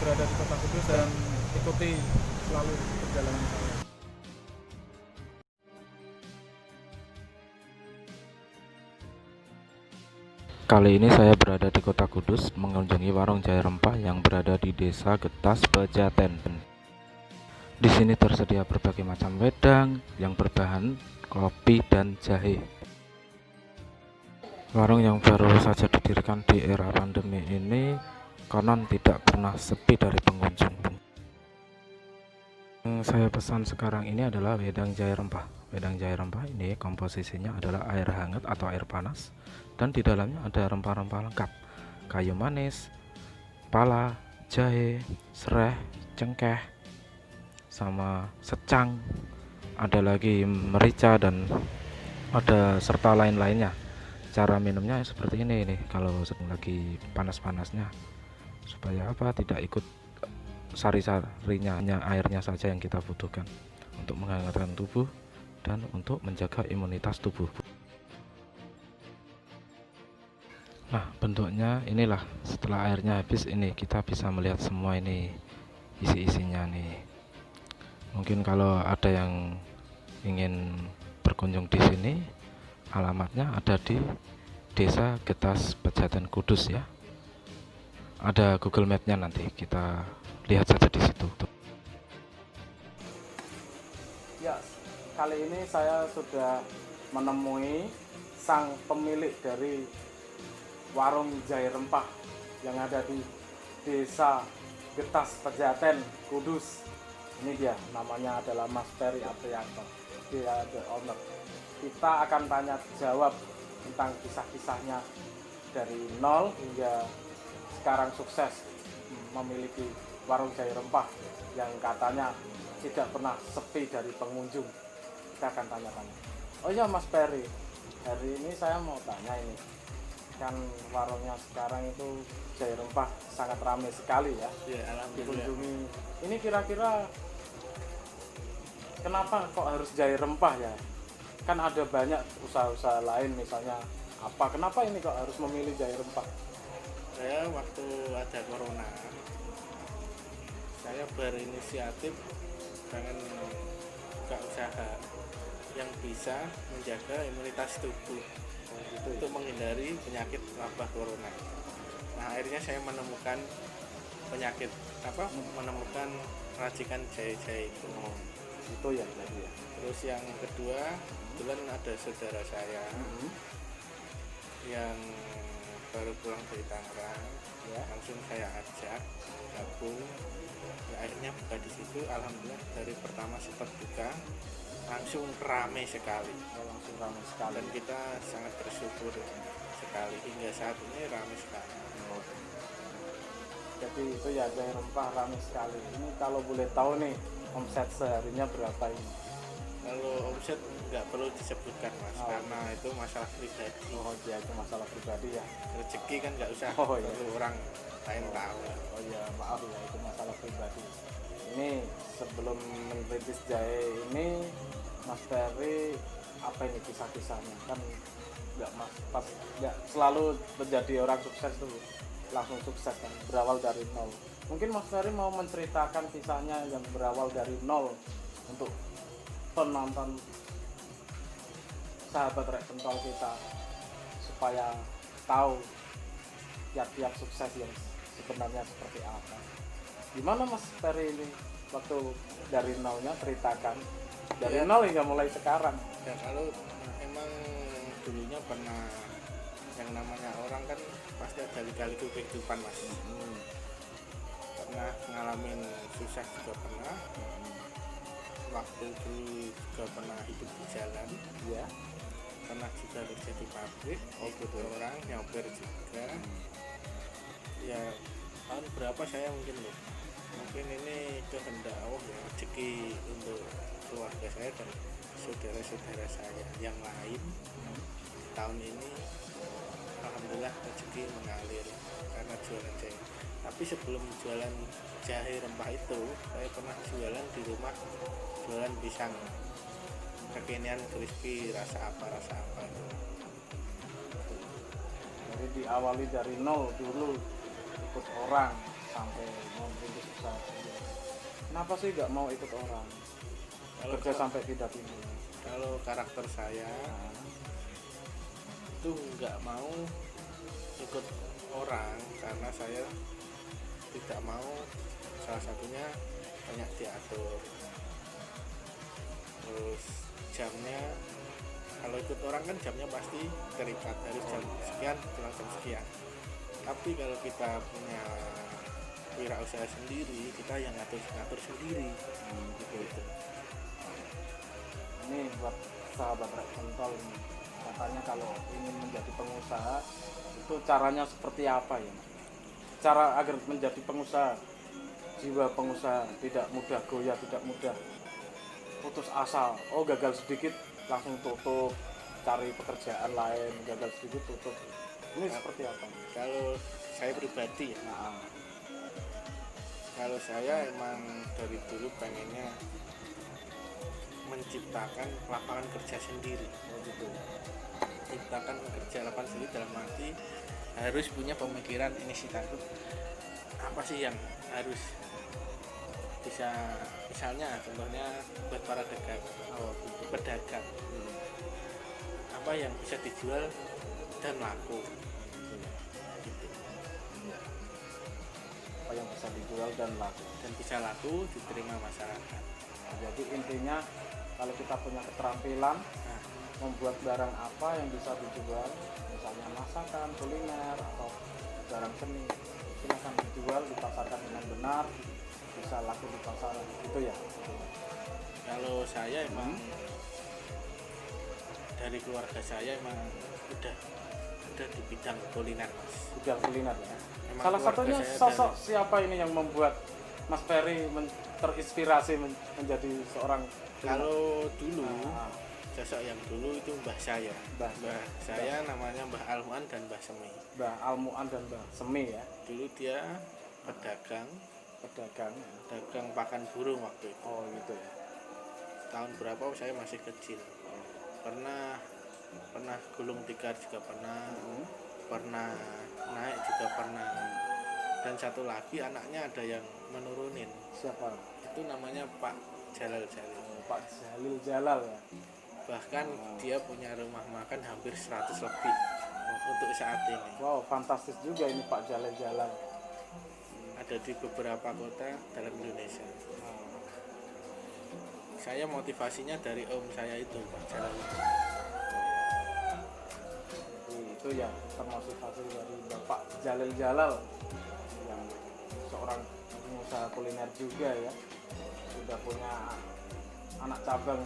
berada di Kota Kudus dan ikuti selalu perjalanan saya. Kali ini saya berada di Kota Kudus mengunjungi warung jahe rempah yang berada di Desa Getas, Pejaten. Di sini tersedia berbagai macam wedang yang berbahan kopi dan jahe. Warung yang baru saja didirikan di era pandemi ini konon tidak pernah sepi dari pengunjung. Yang saya pesan sekarang ini adalah wedang jahe rempah. Wedang jahe rempah ini komposisinya adalah air hangat atau air panas, dan di dalamnya ada rempah-rempah lengkap: kayu manis, pala, jahe, serai, cengkeh, sama secang, ada lagi merica, dan ada serta lain-lainnya. Cara minumnya seperti ini nih, kalau sedang lagi panas-panasnya, supaya apa, tidak ikut sari-sarinya, hanya airnya saja yang kita butuhkan untuk menghangatkan tubuh dan untuk menjaga imunitas tubuh. Nah, bentuknya inilah. Setelah airnya habis, ini kita bisa melihat semua ini isi-isinya nih. Mungkin kalau ada yang ingin berkunjung di sini, alamatnya ada di Desa Getas, Pejaten, Kudus ya. Ada Google Map-nya, nanti kita lihat saja di situ. Ya, kali ini saya sudah menemui sang pemilik dari warung jahe rempah yang ada di Desa Getas, Pejaten, Kudus. Ini dia, namanya adalah Mas Ferry Aprianto. Dia the owner. Kita akan tanya jawab tentang kisah-kisahnya dari nol hingga sekarang sukses memiliki warung jahe rempah yang katanya tidak pernah sepi dari pengunjung. Kita akan tanya-tanya. Oh iya Mas Ferry, hari ini saya mau tanya ini, kan warungnya sekarang itu jahe rempah sangat ramai sekali ya, dikunjungi. Ini kira-kira kenapa kok harus jahe rempah ya? Kan ada banyak usaha-usaha lain, misalnya apa? Kenapa ini kok harus memilih jahe rempah? Saya waktu ada corona, saya berinisiatif pengen buka usaha yang bisa menjaga imunitas tubuh untuk menghindari penyakit wabah corona. Nah, akhirnya saya menemukan menemukan racikan jahe-jahe itu. Itu ya tadi ya. Terus yang kedua, kebetulan ada saudara saya yang baru pulang dari Tangerang, ya, langsung saya ajak gabung. Ya, akhirnya buka di situ. Alhamdulillah dari pertama sempat buka langsung ramai sekali. Dan kita sangat bersyukur sekali hingga saat ini ramai sekali. Jadi itu ya, jahe rempah ramai sekali. Ini kalau boleh tahu nih, omset seharinya berapa ini? Kalau omset nggak perlu disebutkan Mas, karena itu masalah pribadi. Oh iya, itu masalah pribadi ya. Rezeki kan nggak usah Iya. perlu orang lain tahu. Oh iya, maaf ya, itu masalah pribadi. Ini sebelum merintis jahe ini, Mas Ferry, apa ini kisah-kisahnya? Kan nggak selalu menjadi orang sukses tuh langsung sukses kan, berawal dari nol. Mungkin Mas Ferry mau menceritakan kisahnya yang berawal dari nol untuk penonton sahabat Rek Pentol kita, supaya tahu tiap-tiap sukses yang sebenarnya seperti apa. Gimana Mas Ferry ini waktu dari nolnya, ceritakan dari nol hingga mulai sekarang. Ya kalau emang dulunya pernah, yang namanya orang kan pasti ada kali-kali kehidupan Mas. Pernah ngalamin susah juga pernah. Waktu dulu juga pernah hidup di jalan, Ya, pernah juga kerja di pabrik, orang nyopir juga. Ya tahun berapa saya mungkin ini kehendak Allah ya, rezeki untuk keluarga saya dan saudara-saudara saya yang lain. Tahun ini alhamdulillah rezeki mengalir karena jualan jahe. Tapi sebelum jualan jahe rempah itu, saya pernah jualan di rumah, jualan pisang kekinian crispy rasa apa jadi diawali dari nol dulu, ikut orang sampai mau merintis usaha sendiri? Kenapa sih nggak mau ikut orang Kalau kerja sampai pindah-pindah? kalau karakter saya Nah, itu nggak mau ikut orang karena saya tidak mau, salah satunya banyak diatur, terus jamnya kalau ikut orang kan jamnya pasti terikat, harus jam sekian pulang jam sekian. Tapi kalau kita punya wirausaha sendiri, kita yang ngatur sendiri gitu. ini buat sahabat Rek Pentol ini, katanya kalau ingin menjadi pengusaha itu caranya seperti apa ya? Cara agar menjadi pengusaha, jiwa pengusaha tidak mudah goyah, tidak mudah putus asa. Oh, gagal sedikit langsung tutup, cari pekerjaan lain, gagal sedikit tutup. Ini seperti apa? Kalau saya pribadi ya, Nah, kalau saya emang dari dulu pengennya menciptakan lapangan kerja sendiri. gitu. Ciptakan kerja lapangan sendiri dalam arti harus punya pemikiran inisiatif apa sih yang harus bisa, misalnya contohnya buat para pedagang, apa yang bisa dijual dan laku gitu. Apa yang bisa dijual dan laku. Dan bisa laku diterima masyarakat. Jadi intinya kalau kita punya keterampilan Nah, membuat barang apa yang bisa dijual, misalnya masakan, kuliner atau barang seni, silahkan dijual, dipasarkan dengan benar, bisa laku di pasaran, gitu ya. kalau saya emang dari keluarga saya emang udah di bidang kuliner, Mas. Bidang kuliner ya. Emang Salah keluarga satunya saya sosok siapa ini yang membuat Mas Ferry terinspirasi menjadi seorang Kalau dulu Nah, sosok yang dulu itu mbah saya. Mbah. Mbah saya namanya Mbah Almuan dan Mbah Semi. Mbah Almuan dan Mbah Semi ya, Dulu dia pedagang pedagang ya. dagang pakan burung waktu itu. Oh gitu ya. Tahun berapa saya masih kecil. Pernah gulung tikar juga pernah, pernah naik juga pernah. Dan satu lagi anaknya ada yang menurunin. Siapa? Itu namanya Pak Jalal. Pak Jalil Jalal ya. Bahkan dia punya rumah makan hampir 100 lebih untuk saat ini. Wow, fantastis juga ini Pak Jalil Jalal. Ada di beberapa kota dalam Indonesia. Saya motivasinya dari om saya itu, Pak Jalal. Itu ya termotivasi dari Bapak Jalil Jalal yang seorang pengusaha kuliner juga ya, sudah punya anak cabang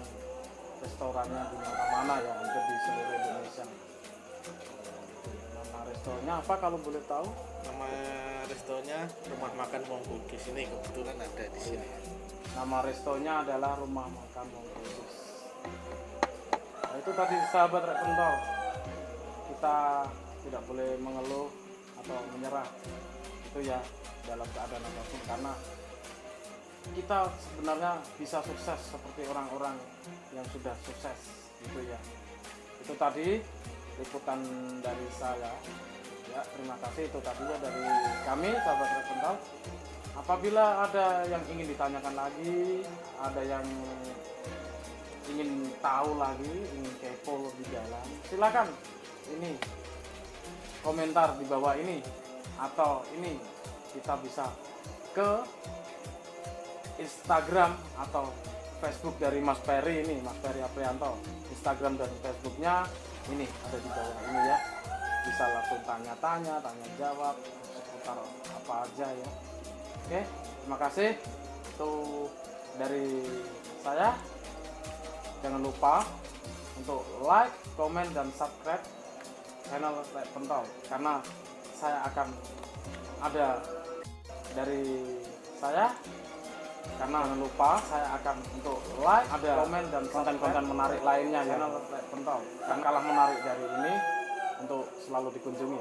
restorannya di mana-mana ya, hampir di seluruh Indonesia. Nama restorannya apa kalau boleh tahu? Nama restonya Rumah Makan Wong Bugis, ini kebetulan ada di sini. Nama restonya adalah Rumah Makan Wong Bugis. Nah, itu tadi sahabat Rek Pentol, kita tidak boleh mengeluh atau menyerah itu ya dalam keadaan apapun, karena kita sebenarnya bisa sukses seperti orang-orang yang sudah sukses gitu ya. Itu tadi liputan dari saya ya, terima kasih. Itu tadinya dari kami sahabat Rek Pentol. Apabila ada yang ingin ditanyakan lagi, ada yang ingin tahu lagi, ingin kepo lebih dalam, silakan ini komentar di bawah ini, atau ini kita bisa ke Instagram atau Facebook dari Mas Ferry ini, Mas Ferry Aprianto. Instagram dan Facebooknya ini ada di bawah ini ya, bisa langsung tanya-tanya, tanya jawab seputar apa aja ya. Oke, terima kasih. Itu dari saya. Jangan lupa untuk like, komen, dan subscribe channel Rek Pentol, karena saya akan ada dari saya. Karena jangan lupa saya akan untuk like, ada komen, dan konten-konten menarik lainnya channel Rek Pentol. Dan kalah menarik dari ini untuk selalu dikunjungi.